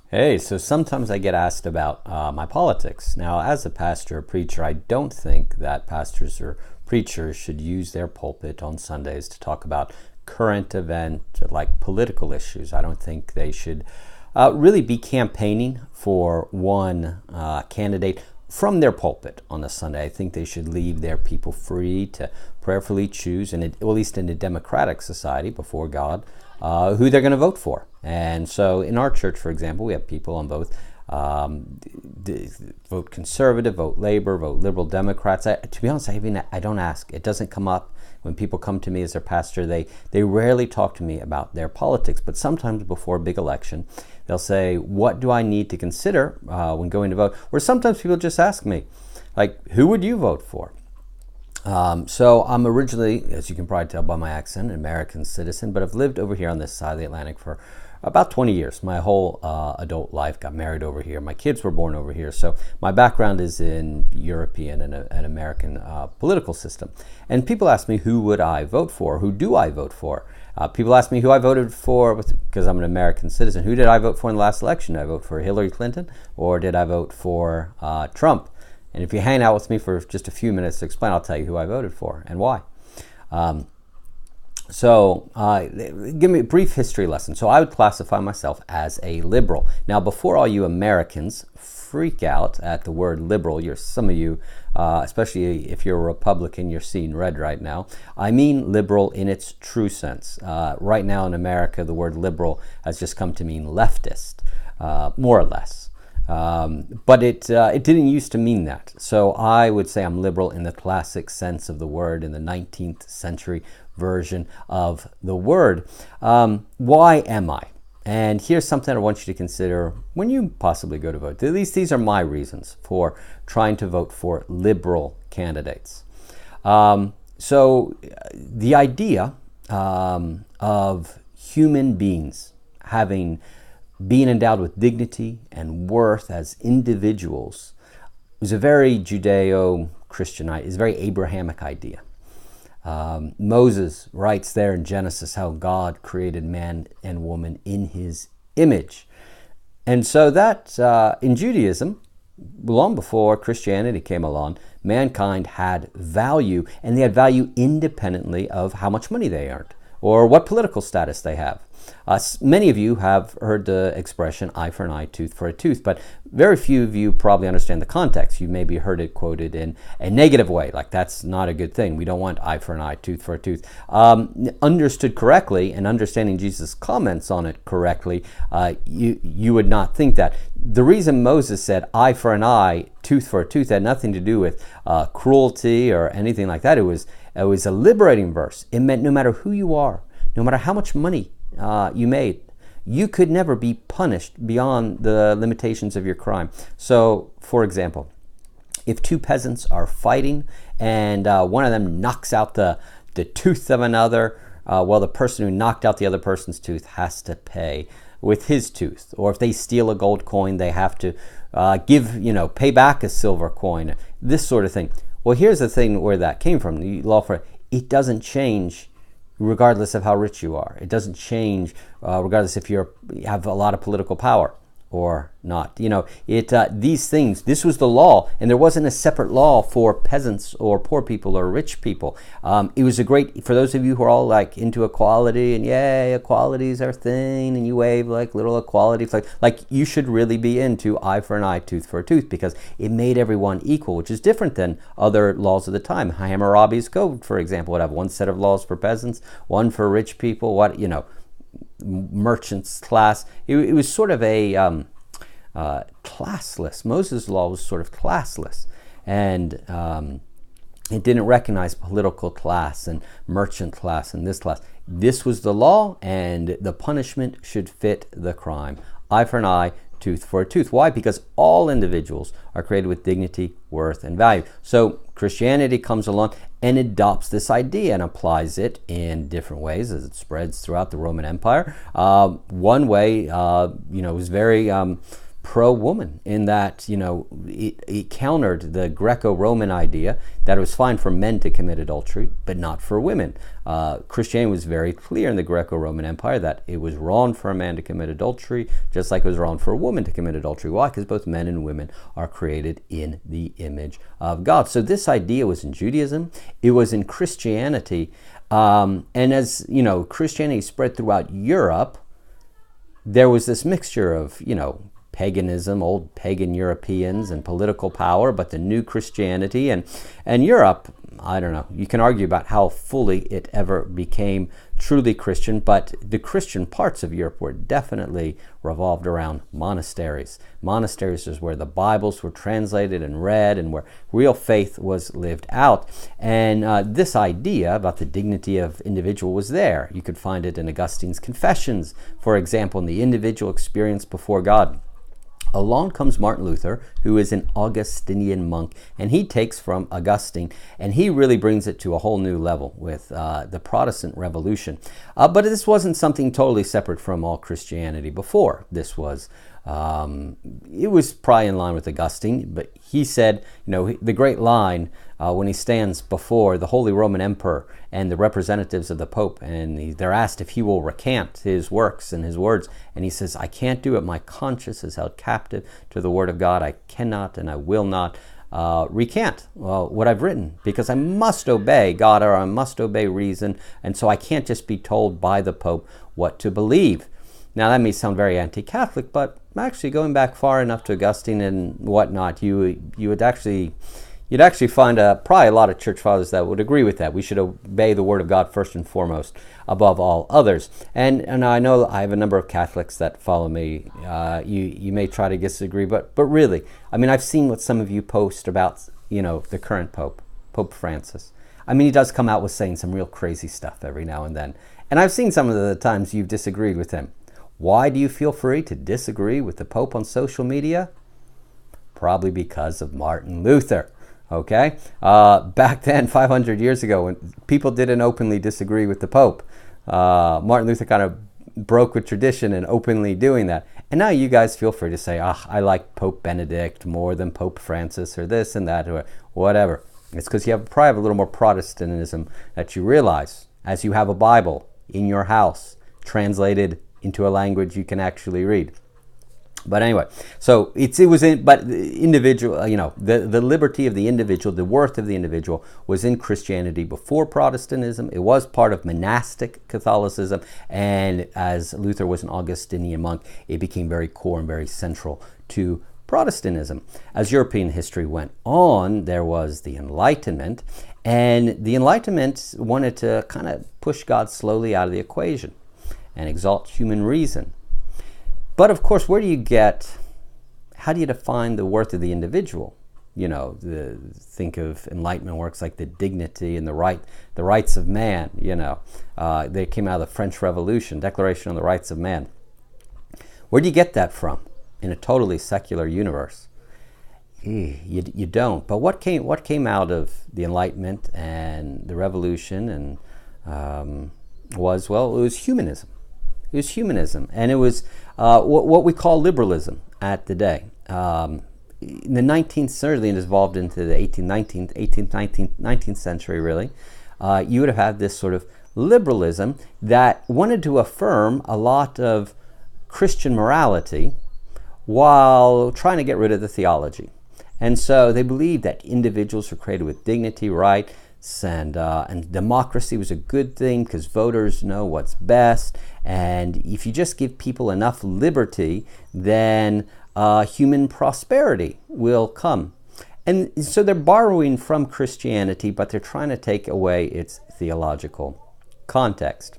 Hey, so sometimes I get asked about my politics. Now, as a pastor or preacher, I don't think that pastors or preachers should use their pulpit on Sundays to talk about current event like political issues. I don't think they should really be campaigning for one candidate from their pulpit on a Sunday. I think they should leave their people free to prayerfully choose, and at least in a democratic society before God, who they're going to vote for. And so in our church, for example, we have people on both vote conservative, vote labor, vote liberal Democrats. To be honest, I don't ask. It doesn't come up. When people come to me as their pastor, they rarely talk to me about their politics. But sometimes before a big election, they'll say, what do I need to consider when going to vote? Or sometimes people just ask me, like, who would you vote for? So I'm originally, as you can probably tell by my accent, an American citizen, but I've lived over here on this side of the Atlantic for about 20 years. My whole adult life, got married over here. My kids were born over here. So my background is in European and American political system. And people ask me, who would I vote for? Who do I vote for? People ask me who I voted for because I'm an American citizen. Who did I vote for in the last election? Did I vote for Hillary Clinton or did I vote for Trump? And if you hang out with me for just a few minutes to explain, I'll tell you who I voted for and why. So give me a brief history lesson. So I would classify myself as a liberal. Now, before all you Americans freak out at the word liberal, some of you, especially if you're a Republican, you're seeing red right now. I mean liberal in its true sense. Right now in America, the word liberal has just come to mean leftist, more or less. But it didn't used to mean that. So I would say I'm liberal in the classic sense of the word, in the 19th century version of the word. Why am I? And here's something I want you to consider when you possibly go to vote. At least these are my reasons for trying to vote for liberal candidates. So the idea of human beings being endowed with dignity and worth as individuals is a very Judeo-Christian idea. It's a very Abrahamic idea. Moses writes there in Genesis how God created man and woman in his image. And so that in Judaism, long before Christianity came along, mankind had value, and they had value independently of how much money they earned or what political status they have. Many of you have heard the expression eye for an eye, tooth for a tooth, but very few of you probably understand the context. You maybe heard it quoted in a negative way, like that's not a good thing. We don't want eye for an eye, tooth for a tooth. Understood correctly and understanding Jesus' comments on it correctly, you would not think that. The reason Moses said eye for an eye, tooth for a tooth had nothing to do with cruelty or anything like that. It was a liberating verse. It meant no matter who you are, no matter how much money you made, you could never be punished beyond the limitations of your crime. So, for example, if two peasants are fighting and one of them knocks out the tooth of another, well, the person who knocked out the other person's tooth has to pay with his tooth. Or if they steal a gold coin, they have to pay back a silver coin, this sort of thing. Well, here's the thing where that came from. The law for it doesn't change regardless of how rich you are. It doesn't change regardless if you have a lot of political power or not. These things, this was the law, and there wasn't a separate law for peasants or poor people or rich people. It was for those of you who are all like into equality and yay, equality is our thing, and you wave like little equality flag, like you should really be into eye for an eye, tooth for a tooth, because it made everyone equal, which is different than other laws of the time. Hammurabi's Code, for example, would have one set of laws for peasants, one for rich people, merchants class. It was sort of a classless. Moses' law was sort of classless, and it didn't recognize political class and merchant class and this class. This was the law, and the punishment should fit the crime. Eye for an eye, tooth for a tooth. Why? Because all individuals are created with dignity, worth, and value. So Christianity comes along and adopts this idea and applies it in different ways as it spreads throughout the Roman Empire. One way, was very pro-woman in that, it countered the Greco-Roman idea that it was fine for men to commit adultery, but not for women. Christianity was very clear in the Greco-Roman Empire that it was wrong for a man to commit adultery, just like it was wrong for a woman to commit adultery. Why? Because both men and women are created in the image of God. So this idea was in Judaism, it was in Christianity, and as Christianity spread throughout Europe, there was this mixture of, paganism, old pagan Europeans, and political power, but the new Christianity. And Europe, I don't know, you can argue about how fully it ever became truly Christian, but the Christian parts of Europe were definitely revolved around monasteries. Monasteries is where the Bibles were translated and read and where real faith was lived out. And this idea about the dignity of individual was there. You could find it in Augustine's Confessions, for example, in the individual experience before God. Along comes Martin Luther, who is an Augustinian monk, and he takes from Augustine, and he really brings it to a whole new level with the Protestant Revolution. But this wasn't something totally separate from all Christianity before. This was, it was probably in line with Augustine, but he said, the great line when he stands before the Holy Roman Emperor and the representatives of the Pope, and they're asked if he will recant his works and his words, and he says, I can't do it. My conscience is held captive to the Word of God. I cannot and I will not recant what I've written, because I must obey God, or I must obey reason, and so I can't just be told by the Pope what to believe. Now that may sound very anti-Catholic, but actually going back far enough to Augustine and whatnot, you'd actually find probably a lot of church fathers that would agree with that. We should obey the Word of God first and foremost, above all others. And I know I have a number of Catholics that follow me. You may try to disagree, but really, I've seen what some of you post about, the current Pope, Pope Francis. He does come out with saying some real crazy stuff every now and then. And I've seen some of the times you've disagreed with him. Why do you feel free to disagree with the Pope on social media? Probably because of Martin Luther. Okay? Back then, 500 years ago, when people didn't openly disagree with the Pope, Martin Luther kind of broke with tradition and openly doing that. And now you guys feel free to say, I like Pope Benedict more than Pope Francis, or this and that, or whatever. It's because you probably have a little more Protestantism that you realize as you have a Bible in your house, translated into a language you can actually read. But anyway, so but the individual, the liberty of the individual, the worth of the individual was in Christianity before Protestantism. It was part of monastic Catholicism, and as Luther was an Augustinian monk, it became very core and very central to Protestantism. As European history went on, there was the Enlightenment, and the Enlightenment wanted to kind of push God slowly out of the equation and exalt human reason. But of course, how do you define the worth of the individual? Think of Enlightenment works like the dignity and the rights of man. They came out of the French Revolution, Declaration on the Rights of Man. Where do you get that from in a totally secular universe? You don't. But what came out of the Enlightenment and the Revolution and it was humanism. It was humanism, and it was what we call liberalism at the day. In the 19th, certainly it evolved into the 19th century, really. You would have had this sort of liberalism that wanted to affirm a lot of Christian morality while trying to get rid of the theology. And so they believed that individuals were created with dignity, rights, and democracy was a good thing because voters know what's best. And if you just give people enough liberty, then human prosperity will come. And so they're borrowing from Christianity, but they're trying to take away its theological context.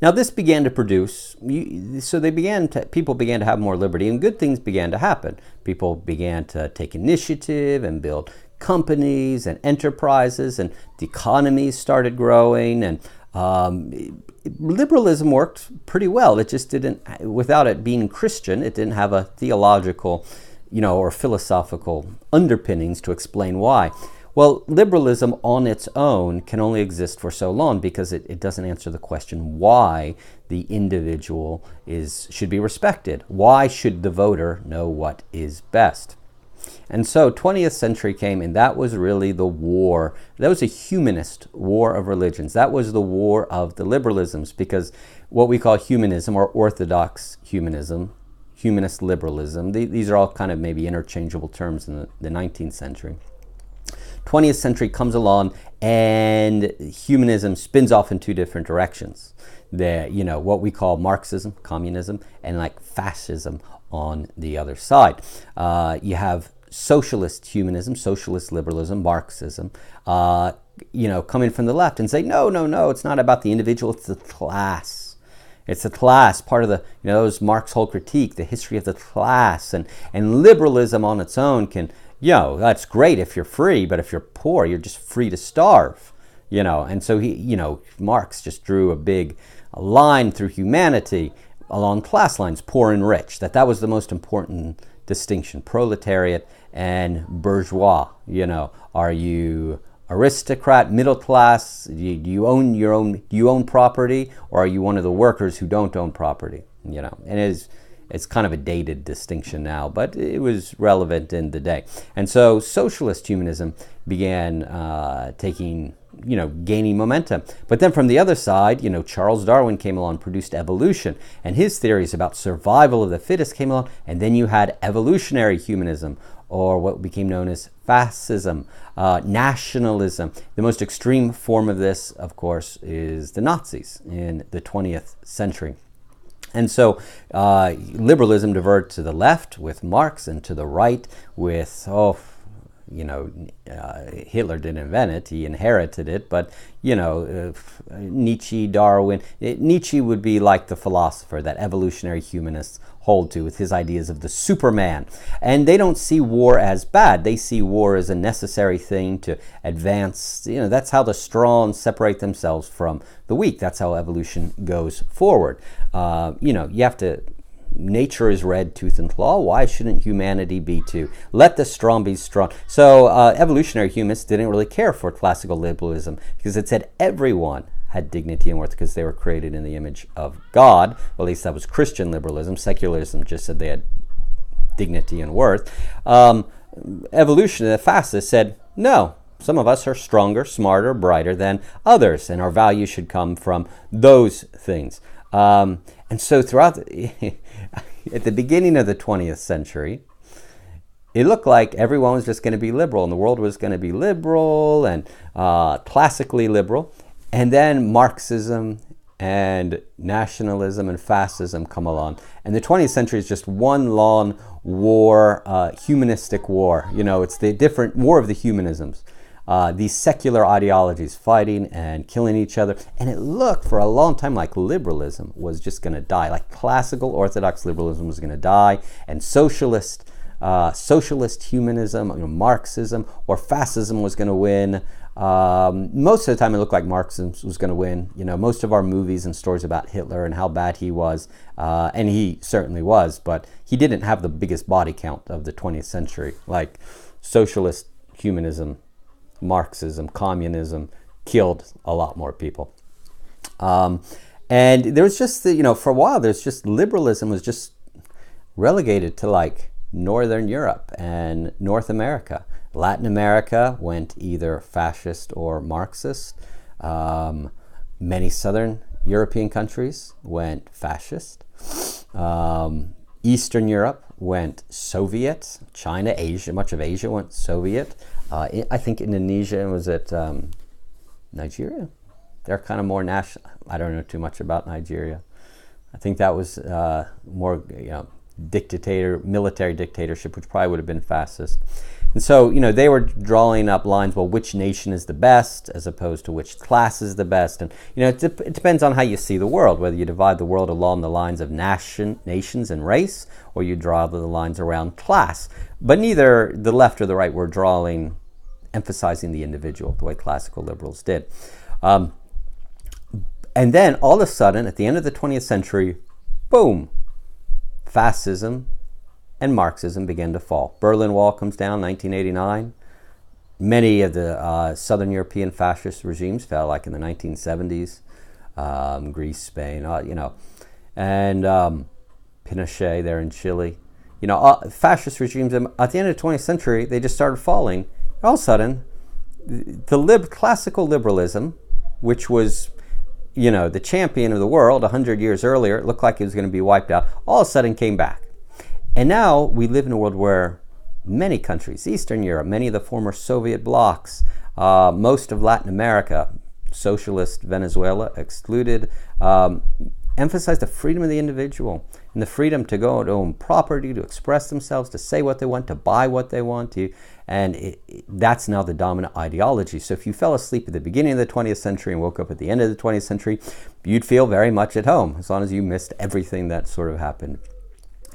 Now this began to produce, people began to have more liberty, and good things began to happen. People began to take initiative and build companies and enterprises, and the economies started growing, and liberalism worked pretty well. It just didn't, without it being Christian, it didn't have a theological, or philosophical underpinnings to explain why. Well, liberalism on its own can only exist for so long because it doesn't answer the question why the individual should be respected. Why should the voter know what is best? And so 20th century came, and that was really the war. That was a humanist war of religions. That was the war of the liberalisms, because what we call humanism or orthodox humanism, humanist liberalism, these are all kind of maybe interchangeable terms in the 19th century. 20th century comes along and humanism spins off in two different directions. What we call Marxism, communism, and like fascism on the other side. You have socialist humanism, socialist liberalism, Marxism, coming from the left and say, no, it's not about the individual, it's the class. It's the class, part of those Marx's whole critique, the history of the class, and liberalism on its own can, that's great if you're free, but if you're poor, you're just free to starve, And so Marx just drew a big line through humanity along class lines, poor and rich, that was the most important distinction, proletariat and bourgeois. Are you aristocrat, middle class? Do you own property, or are you one of the workers who don't own property? And it's kind of a dated distinction now, but it was relevant in the day. And so socialist humanism began gaining momentum. But then from the other side, Charles Darwin came along, produced evolution, and his theories about survival of the fittest came along, and then you had evolutionary humanism, or what became known as fascism, nationalism. The most extreme form of this, of course, is the Nazis in the 20th century. And so liberalism diverged to the left with Marx, and to the right with, Hitler didn't invent it, he inherited it, but, Nietzsche, Darwin. Nietzsche would be like the philosopher that evolutionary humanists hold to, with his ideas of the Superman. And they don't see war as bad. They see war as a necessary thing to advance. That's how the strong separate themselves from the weak. That's how evolution goes forward. You have to... Nature is red, tooth and claw. Why shouldn't humanity be too? Let the strong be strong. So evolutionary humanists didn't really care for classical liberalism, because it said everyone had dignity and worth because they were created in the image of God. Well, at least that was Christian liberalism. Secularism just said they had dignity and worth. Evolution, the fascists said, no, some of us are stronger, smarter, brighter than others, and our value should come from those things. And so throughout, at the beginning of the 20th century, it looked like everyone was just going to be liberal, and the world was going to be liberal and classically liberal. And then Marxism and nationalism and fascism come along. And the 20th century is just one long war, humanistic war. It's the different war of the humanisms. These secular ideologies fighting and killing each other. And it looked for a long time like liberalism was just going to die, like classical Orthodox liberalism was going to die, and socialist humanism, Marxism or fascism was going to win. Most of the time it looked like Marxism was going to win. Most of our movies and stories about Hitler and how bad he was, and he certainly was, but he didn't have the biggest body count of the 20th century, like socialist humanism, Marxism, communism killed a lot more people. And there was just, for a while, there's just liberalism was just relegated to like Northern Europe and North America. Latin America went either fascist or Marxist. Many Southern European countries went fascist. Eastern Europe went Soviet. China, Asia, much of Asia went Soviet. I think Indonesia, was it Nigeria? They're kind of more national. I don't know too much about Nigeria. I think that was more, military dictatorship, which probably would have been fascist. And so, they were drawing up lines, well, which nation is the best as opposed to which class is the best. And, it depends on how you see the world, whether you divide the world along the lines of nations and race, or you draw the lines around class. But neither the left or the right were emphasizing the individual the way classical liberals did. And then all of a sudden, at the end of the 20th century, boom, fascism and Marxism began to fall. Berlin Wall comes down, 1989. Many of the Southern European fascist regimes fell, like in the 1970s, Greece, Spain, and Pinochet there in Chile. Fascist regimes at the end of the 20th century, they just started falling. All of a sudden, the classical liberalism, which was, the champion of the world 100 years earlier, it looked like it was going to be wiped out, all of a sudden came back. And now we live in a world where many countries, Eastern Europe, many of the former Soviet blocs, most of Latin America, socialist Venezuela excluded, emphasize the freedom of the individual and the freedom to go to own property, to express themselves, to say what they want, to buy what they want to. And that's now the dominant ideology. So if you fell asleep at the beginning of the 20th century and woke up at the end of the 20th century, you'd feel very much at home, as long as you missed everything that sort of happened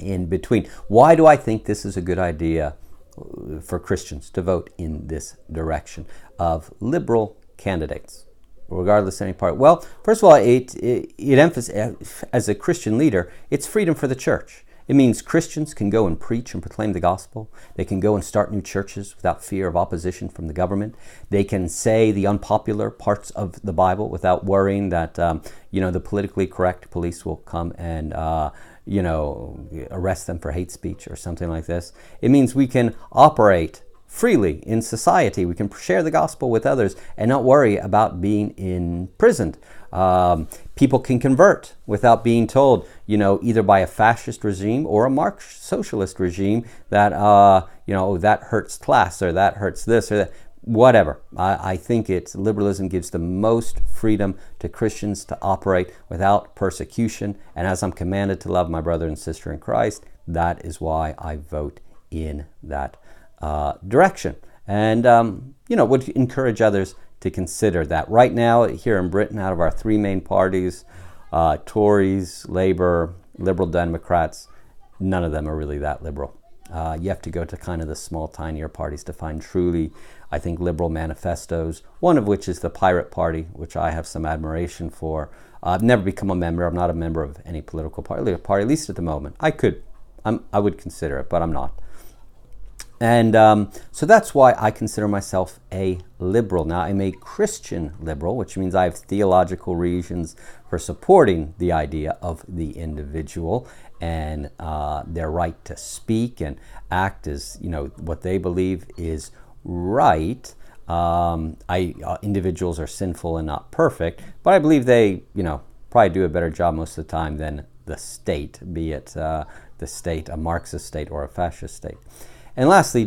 in between. Why do I think this is a good idea for Christians to vote in this direction of liberal candidates, regardless of any party? Well, first of all, it emphasizes, as a Christian leader, it's freedom for the church. It means Christians can go and preach and proclaim the gospel. They can go and start new churches without fear of opposition from the government. They can say the unpopular parts of the Bible without worrying that the politically correct police will come and arrest them for hate speech or something like this. It means we can operate freely in society. We can share the gospel with others and not worry about being imprisoned. People can convert without being told, either by a fascist regime or a Marxist socialist regime that, that hurts class, or that hurts this or that. Whatever. I think liberalism gives the most freedom to Christians to operate without persecution. And as I'm commanded to love my brother and sister in Christ, that is why I vote in that direction. And, would encourage others to consider that. Right now, here in Britain, out of our three main parties, Tories, Labour, Liberal Democrats, none of them are really that liberal. You have to go to kind of the small, tinier parties to find truly, I think, liberal manifestos, one of which is the Pirate Party, which I have some admiration for. I've never become a member. I'm not a member of any political party, at least at the moment. I would consider it, but I'm not. And so that's why I consider myself a liberal. Now, I'm a Christian liberal, which means I have theological reasons for supporting the idea of the individual and their right to speak and act as, what they believe is right. Individuals are sinful and not perfect, but I believe they, probably do a better job most of the time than the state, be it the state, a Marxist state or a fascist state. And lastly,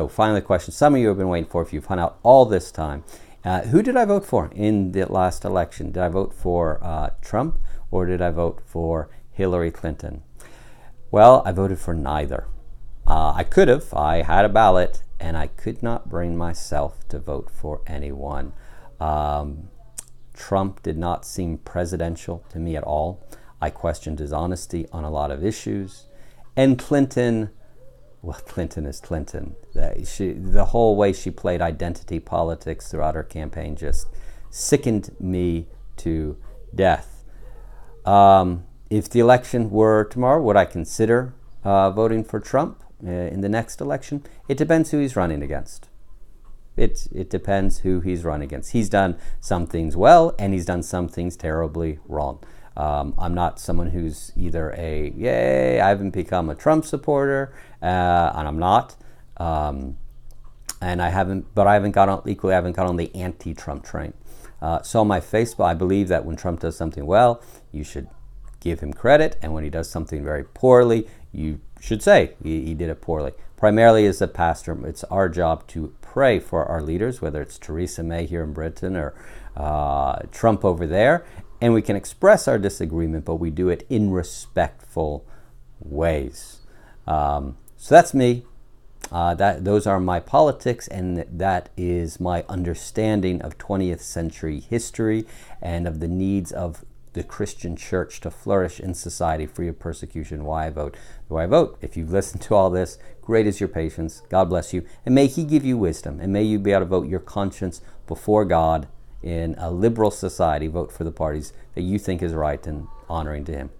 finally the question some of you have been waiting for, if you've hung out all this time, who did I vote for in the last election? Did I vote for Trump, or did I vote for Hillary Clinton? Well, I voted for neither. I could have. I had a ballot, and I could not bring myself to vote for anyone. Trump did not seem presidential to me at all. I questioned his honesty on a lot of issues. And Clinton... Well, Clinton is Clinton. The whole way she played identity politics throughout her campaign just sickened me to death. If the election were tomorrow, would I consider voting for Trump in the next election? It depends who he's running against. It depends who he's running against. He's done some things well, and he's done some things terribly wrong. I'm not someone who's either I haven't become a Trump supporter, and I'm not, and I haven't got on the anti-Trump train. So on my Facebook, I believe that when Trump does something well, you should give him credit, and when he does something very poorly, you should say he did it poorly. Primarily as a pastor, it's our job to pray for our leaders, whether it's Theresa May here in Britain or Trump over there. And we can express our disagreement, but we do it in respectful ways. So that's me. Those are my politics, and that is my understanding of 20th century history and of the needs of the Christian church to flourish in society free of persecution. Why I vote the way I vote. If you've listened to all this, great is your patience. God bless you. And may He give you wisdom. And may you be able to vote your conscience before God in a liberal society. Vote for the parties that you think is right and honoring to Him.